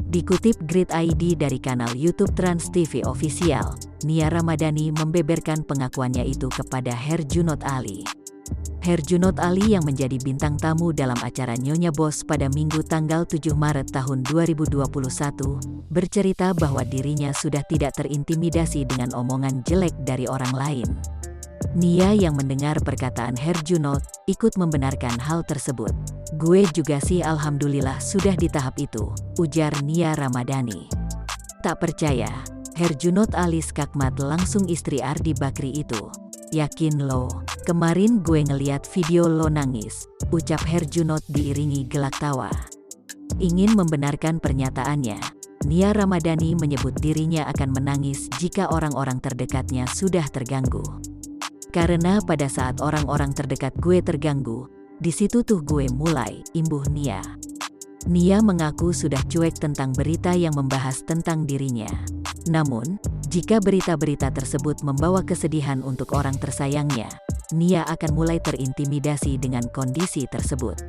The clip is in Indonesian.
Dikutip Grid ID dari kanal YouTube Trans TV Official, Nia Ramadhani membeberkan pengakuannya itu kepada Herjunot Ali. Herjunot Ali yang menjadi bintang tamu dalam acara Nyonya Bos pada Minggu tanggal 7 Maret tahun 2021, bercerita bahwa dirinya sudah tidak terintimidasi dengan omongan jelek dari orang lain. Nia yang mendengar perkataan Herjunot, ikut membenarkan hal tersebut. "Gue juga sih alhamdulillah sudah di tahap itu," ujar Nia Ramadhani. Tak percaya, Herjunot Ali skakmat langsung istri Ardi Bakri itu. "Yakin lo, kemarin gue ngeliat video lo nangis," ucap Herjunot diiringi gelak tawa. Ingin membenarkan pernyataannya, Nia Ramadhani menyebut dirinya akan menangis jika orang-orang terdekatnya sudah terganggu. "Karena pada saat orang-orang terdekat gue terganggu, di situ tuh gue mulai," imbuh Nia. Nia mengaku sudah cuek tentang berita yang membahas tentang dirinya. Namun, jika berita-berita tersebut membawa kesedihan untuk orang tersayangnya, Nia akan mulai terintimidasi dengan kondisi tersebut.